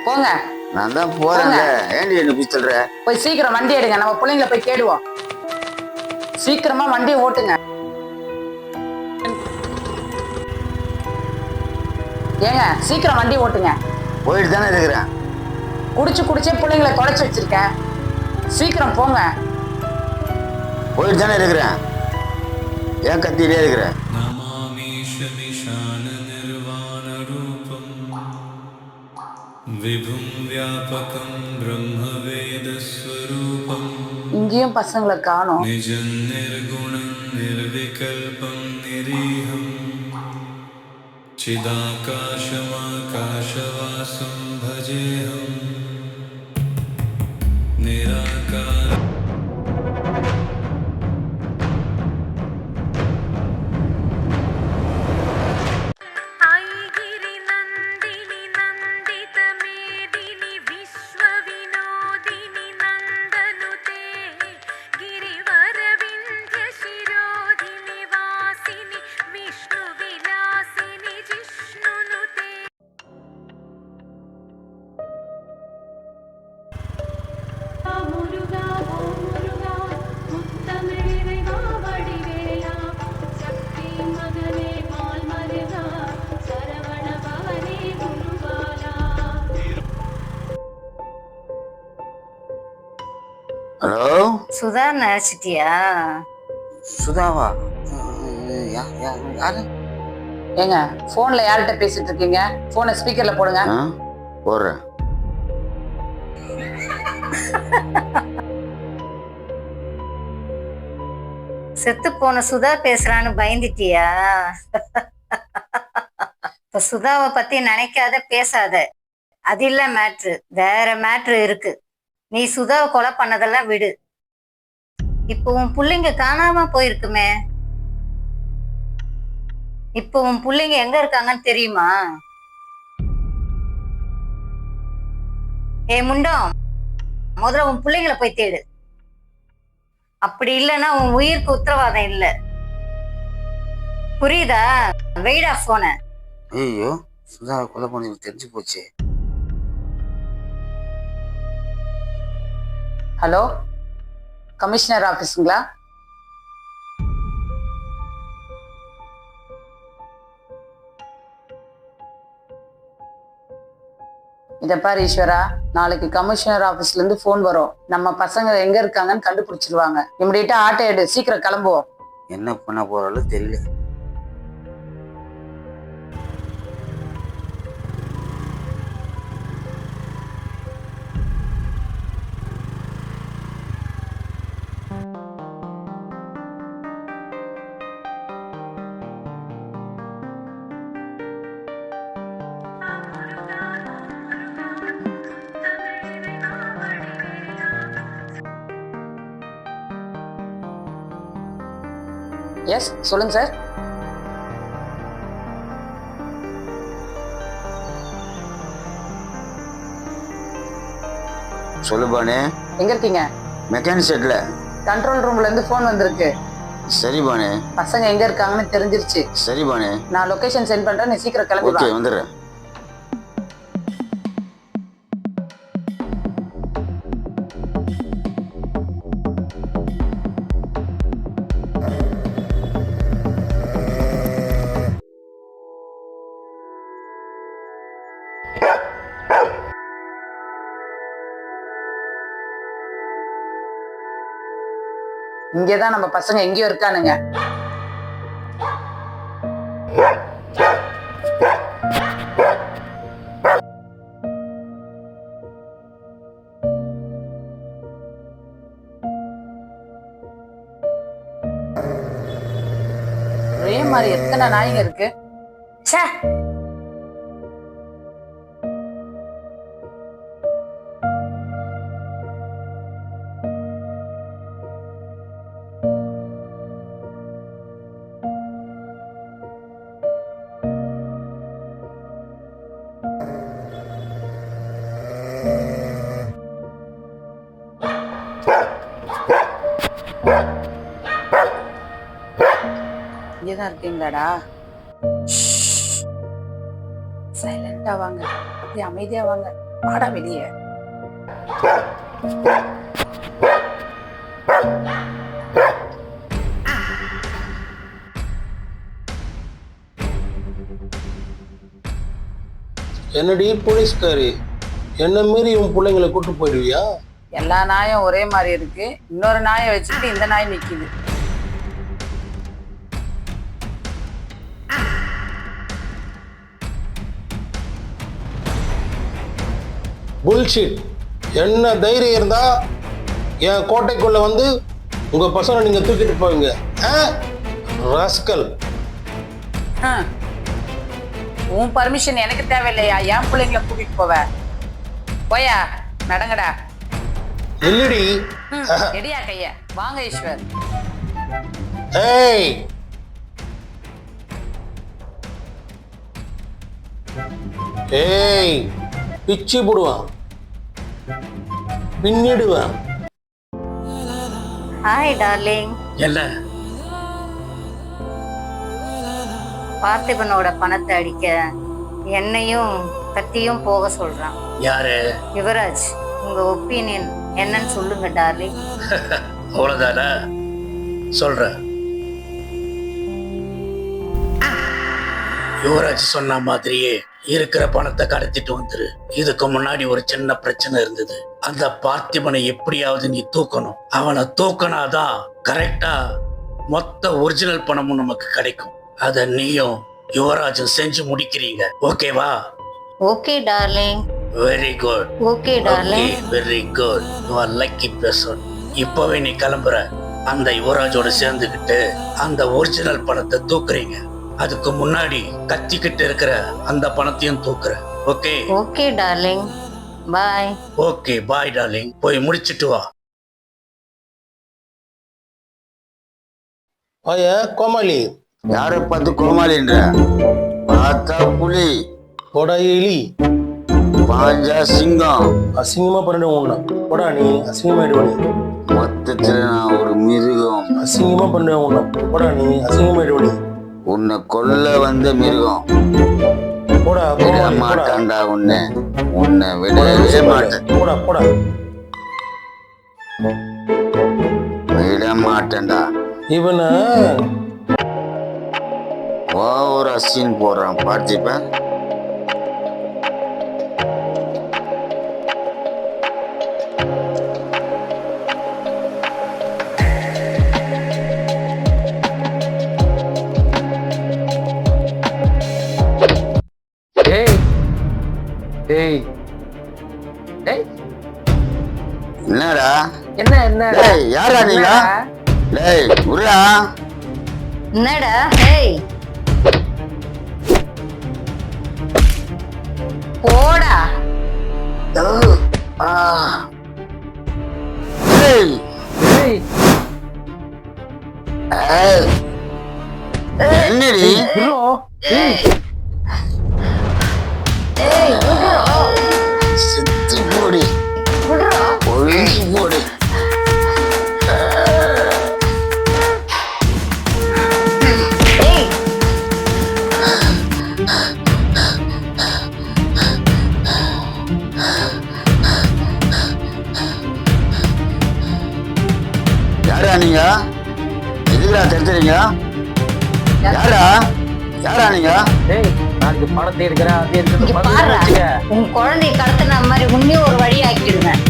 போங்க. நான் தான் போறேன்ல, ஏண்டி என்ன போய் சொல்ற? போய் சீக்கிரம் வண்டி எடுங்க, நம்ம பிள்ளைங்கள போய் தேடுவோம். சீக்கிரமா வண்டியை ஓட்டுங்க. ஏங்க சீக்கிரம் வண்டி ஓட்டுங்க. போயிட்டு தானே இருக்கிறேன். குடிச்சே பிள்ளைங்களை தொலைச்சு வச்சிருக்க. சீக்கிரம் போங்க. போயிட்டு தானே இருக்கிறேன். ஏன் கத்திட்டே இருக்கிற? இங்கேயும் பசங்களை காணோம். चिदाकाशमाकाशवासं भजेऽहं निराकार ஹலோ சுதா நினைச்சிட்டியா? சுதாவா? யாரு? ஏங்க போன்ல யார்கிட்ட பேசிட்டு இருக்கீங்க? போனை ஸ்பீக்கர்ல போடுங்க. போடுறேன். செத்து போன சுதா பேசுறான்னு பயந்துட்டியா? இப்ப சுதாவை பத்தி நினைக்காத, பேசாத. அது இல்ல மேட்ரு, வேற மேட்ரு இருக்கு. நீ சுதாவை கொலை பண்ணதெல்லாம் விடு. இப்போ உன் புள்ளைங்க காணாம போயிருக்குமே, இப்போ உன் புள்ளைங்க எங்க இருக்காங்கன்னு தெரியுமா? முண்டம், முதல்ல உன் புள்ளைங்களை போய் தேடு. அப்படி இல்லைன்னா உன் உயிருக்கு உத்தரவாதம் இல்ல. புரியுதா? வெயிடா போன. ஐயோ, சுதாவை கொலை பண்ணி தெரிஞ்சு போச்சு. ஹலோ, கமிஷனர் ஆபீஸுங்களா? இத பாரு ஈஸ்வரா, நாளைக்கு கமிஷனர் ஆபீஸ்ல இருந்து போன் வரும். நம்ம பசங்க எங்க இருக்காங்கன்னு கண்டுபிடிச்சிருவாங்க. இமிடியேட்டா ஆட்டோ எடு, சீக்கிரம் கிளம்புவோம். என்ன பண்ண போறாலும் தெரியல. எஸ், சொல்லுங்க சார். சொல்லுபானே. எங்க இருக்கீங்க? மெக்கானிக் செட்ல. கண்ட்ரோல் ரூம்ல இருந்து போன் வந்திருக்கு. சரி பானே. பசங்க எங்க இருக்காங்கன்னு தெரிஞ்சிருச்சு. சரி பானே. நான் லொகேஷன் சென்ட் பண்றேன், நீ சீக்கிரம் கிளம்பி வா. ஓகே, வந்துடுறேன். இங்கதான் நம்ம பசங்க எங்கேயோ இருக்கானுங்க. ஒரே மாதிரி எத்தனை நாய்ங்க இருக்கு. ச்சே, இங்கதான் இருக்கீங்களாடா? சைலண்டா வாங்க, அப்படியே அமைதியா வாங்க. வாடா வெளியே. என்னடி போலீஸ்காரி, என்ன மீறி உன் பிள்ளைங்களை கூட்டு போயிடுவியா? எல்லா நாயும் ஒரே மாதிரி இருக்கு, இன்னொரு நாயை வச்சுக்கிட்டு இந்த நாய் நிக்குது. புல்ஷிட். என்ன தைரியம் இருந்தா என் கோட்டைக்குள்ள வந்து உங்க பசங்களை நீங்க தூக்கிட்டு போவீங்க? ராஸ்கல். உன் பர்மிஷன் எனக்கு தேவையில்லையா? என் பிள்ளைங்களை கூட்டிட்டு போவ? போயா, நடங்கடா. இல்லடி. எடியா கைய. வாங்க ஈஸ்வர். ஏய், ஏய், பிச்சு போடுவான், பின்னிடுவான். Hi darling. என்ன பார்த்திபனோட பணத்தை அடிக்க என்னையும் கத்தியும் போக சொல்றான். யாரு? யுவராஜ், உங்க ஒப்பீனியன் என்னன்னு சொல்லுங்க டார்லிங். அவ்வளவுதானா? சொல்றேன். யுவராஜ் சொன்ன மாதிரியே இருக்கிற பணத்தை கடத்திட்டு வந்துரு. இதுக்கு முன்னாடி ஒரு சின்ன பிரச்சனை இருந்தது. அந்த பார்த்திபனை எப்படியாவது நீ தூக்கணும். அவனை தூக்கினாதான் கரெக்டா மொத்த ஒரிஜினல் பணமும் நமக்கு கிடைக்கும். அத நீயும் யுவராஜும் செஞ்சு முடிக்கிறீங்க. ஓகேவா? Okay darling. Very good. Okay darling. Very good. You are lucky person. இப்பவே நீ கிளம்புற. அந்த யுவராஜோட சேர்ந்துக்கிட்டு அந்த ஒரிஜினல் பணத்தை தூக்குறீங்க. அதுக்கு முன்னாடி கத்திக்கிட்டு இருக்கிற அந்த பணத்தையும் தூக்குற. Okay? Okay darling. Bye. Okay bye darling. போய் முடிச்சிட்டு வா. கோமாளி. யாரை பார்த்து கோமாளின்ற? பார்த்தா புலி, போடா எலி, பாஞ்சா சிங்கம். அசிங்கமா பண்ணிட்டு உன்ன போடா. நீ அசிங்கமாயிடுவ. நீ மொத்தத்துல நான் ஒரு மிருகம். அசிங்கமா பண்ணிட்டு உன்ன போடா. நீ அசிங்கமாயிடுவ. நீ உன்னை கொல்ல வந்த மிருகம். போடா. விட மாட்டான்டா உன்னை. உன்னை விடவே மாட்டேன். போடா போடா. விட மாட்டேன்டா. இவன ஒரு அசின் போடுறான் பார்த்திபன். என்னடா? என்ன யாரா நீங்க? டேய் உரா. என்னடா? ஹேய், போடா. என்னடி? செத்து போடி, ஒழுங்கி போடு. யாரா நீங்க? எதுக்குடா தடுத்துறீங்க? யாரா நீங்க? நாளைக்கு பணத்தை எடுக்கிறேன். இங்க பாருடா, உன் குழந்தைய கடத்தின மாதிரி உன்னையும் ஒரு வழி ஆக்கிடுவேன்.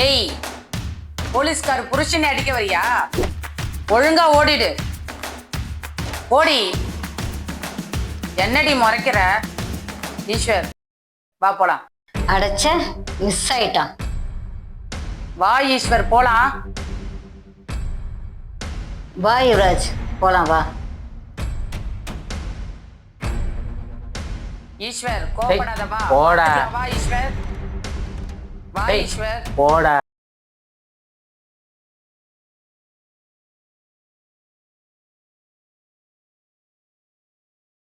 ஏய், போலீஸ்கார புருஷனை அடிக்க வரியா? ஒழுங்கா ஓடிடு. ஓடி. என்னடி முறைக்கிற? ஈஸ்வர், வா போலாம். அடைச்ச மிஸ் ஆயிட்டான். வா ஈஸ்வர், போலாம். வா யுவராஜ், போலாம் வா. ஈஸ்வர் கோபப்படாத. வா போடா. வா ஈஸ்வர். வா ஈஸ்வர். போடா.